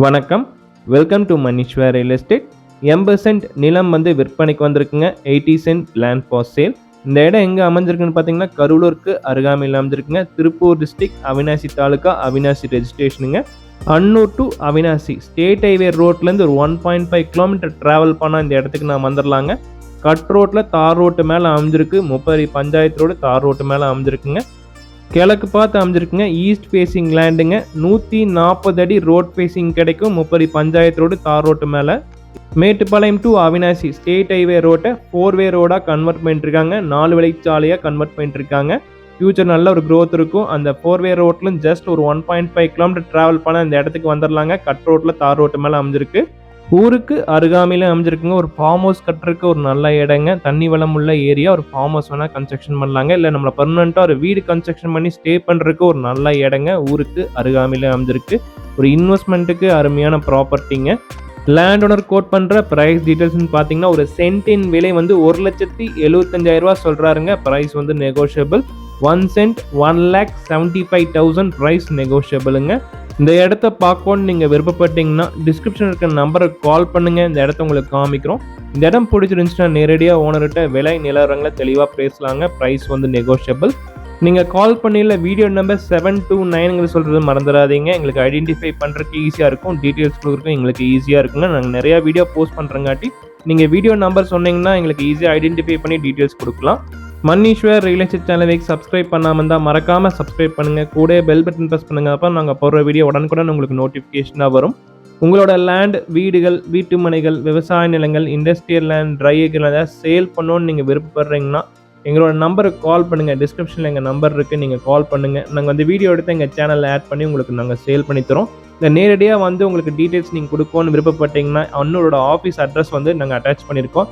வணக்கம். Welcome to Maneeswar real estate. 80% நிலம் விற்பனைக்கு வந்திருக்குங்க. 80 சென்ட் லேண்ட் ஃபார் சேல். இந்த இடம் எங்கே அமைஞ்சிருக்குன்னு பார்த்தீங்கன்னா கடலூருக்கு அருகாமையில் அமைஞ்சிருக்குங்க. திருப்பூர் டிஸ்ட்ரிக்ட், அவினாசி தாலுக்கா, அவினாசி ரெஜிஸ்ட்ரேஷனுங்க. Annur to Avinashi state highway ரோட்லேருந்து ஒரு 1.5 கிலோமீட்டர் ட்ராவல் பண்ணால் இந்த இடத்துக்கு நான் வந்துடலாங்க. கட் ரோட்டில் தார் ரோட்டு மேலே அமைஞ்சிருக்கு. முப்பரி பஞ்சாயத்து ரோடு தார் ரோட்டு மேலே அமைஞ்சிருக்குங்க. கிழக்கு பார்த்து அமைஞ்சிருக்குங்க. East facing லேண்டுங்க. 140 அடி ரோட் ஃபேஸிங் கிடைக்கும். முப்பரி பஞ்சாயத்து ரோடு தார் ரோட்டு மேலே. Mettupalayam to Avinashi state highway ரோட்டை 4-வே ரோடாக கன்வெர்ட் பண்ணிட்டுருக்காங்க. 4 வழிச்சாலையாக கன்வெர்ட் பண்ணிட்டுருக்காங்க. ஃபியூச்சர் நல்ல ஒரு க்ரோத் இருக்கும். அந்த 4-வே ரோட்லும் ஜஸ்ட் ஒரு 1.5 கிலோமீட்டர் ட்ராவல் பண்ண இந்த இடத்துக்கு வந்துடலாங்க. கட் ரோட்டில் தார் ரோட்டு மேலே அமைஞ்சிருக்கு. ஊருக்கு அருகாமையில் அமைஞ்சிருக்குங்க. ஒரு ஃபார்ம் ஹவுஸ் கட்டுறதுக்கு ஒரு நல்ல இடங்க. தண்ணி வளம் உள்ள ஏரியா. ஒரு ஃபார்ம் ஹவுஸ் வேணால் கன்ஸ்ட்ரக்ஷன் பண்ணலாங்க. இல்லை நம்மளை பர்மனெண்ட்டாக ஒரு வீடு கன்ஸ்ட்ரக்ஷன் பண்ணி ஸ்டே பண்ணுறதுக்கு ஒரு நல்ல இடங்க. ஊருக்கு அருகாமையில் அமைஞ்சிருக்கு. ஒரு இன்வெஸ்ட்மெண்ட்டுக்கு அருமையான ப்ராப்பர்ட்டிங்க. லேண்ட் ஓனர் கோட் பண்ணுற ப்ரைஸ் டீட்டெயில்ஸ்னு பார்த்தீங்கன்னா ஒரு சென்ட்டின் விலை 1,75,000 சொல்கிறாருங்க. Price negotiable. 1 சென்ட் 1,75,000 ப்ரைஸ் நெகோஷியபிளுங்க. இந்த இடத்த பார்க்கணும்னு நீங்கள் விருப்பப்பட்டீங்கன்னா டிஸ்கிரிப்ஷன் இருக்கிற நம்பருக்கு கால் பண்ணுங்கள். இந்த இடத்த உங்களுக்கு காமிக்கிறோம். இந்த இடம் பிடிச்சிருந்துச்சுன்னா நேரடியாக ஓனர்கிட்ட விலை நிலவரங்களை தெளிவாக பேசலாங்க. Price negotiable. நீங்கள் கால் பண்ணியில் வீடியோ நம்பர் 729 சொல்கிறது மறந்துடாதீங்க. எங்களுக்கு ஐடென்டிஃபை பண்ணுறதுக்கு ஈஸியாக இருக்கும். டீட்டெயில்ஸ் கொடுக்குறதுக்கும் எங்களுக்கு ஈஸியாக இருக்குங்க. நாங்கள் நிறையா வீடியோ போஸ்ட் பண்ணுறங்காட்டி நீங்கள் வீடியோ நம்பர் சொன்னீங்கன்னா எங்களுக்கு ஈஸியாக ஐடென்டிஃபை பண்ணி டீட்டெயில்ஸ் கொடுக்கலாம். மணீஸ்வர் ரியல் எஸ்டேட் சேனலுக்கு சப்ஸ்கிரைப் பண்ணாமல் இருந்தால் மறக்காமல் சப்ஸ்கிரைப் பண்ணுங்கள். கூட பெல் பட்டன் ப்ரெஸ் பண்ணுங்கள். அப்போ நாங்கள் போடுற வீடியோ உடனுக்குடன் உங்களுக்கு நோட்டிஃபிகேஷனாக வரும். உங்களோட லேண்ட், வீடுகள், வீட்டு மனைகள், விவசாய நிலங்கள், இண்டஸ்ட்ரியல் லேண்ட், ட்ரை ஏரியா ஏதாவது சேல் பண்ணணுன்னு நீங்கள் விருப்பப்படுறீங்கன்னா எங்களோட நம்பருக்கு கால் பண்ணுங்கள். டிஸ்கிரிப்ஷனில் எங்கள் நம்பர் இருக்குது. நீங்கள் கால் பண்ணுங்கள். நாங்கள் வீடியோ எடுத்து எங்கள் சேனலில் ஆட் பண்ணி உங்களுக்கு நாங்கள் சேல் பண்ணி தரோம். இல்லை நேரடியாக உங்களுக்கு டீட்டெயில்ஸ் நீங்கள் கொடுக்கணும்னு விருப்பப்பட்டீங்கன்னா அன்னூரோட ஆஃபீஸ் அட்ரஸ் நாங்கள் அட்டாச் பண்ணியிருக்கோம்.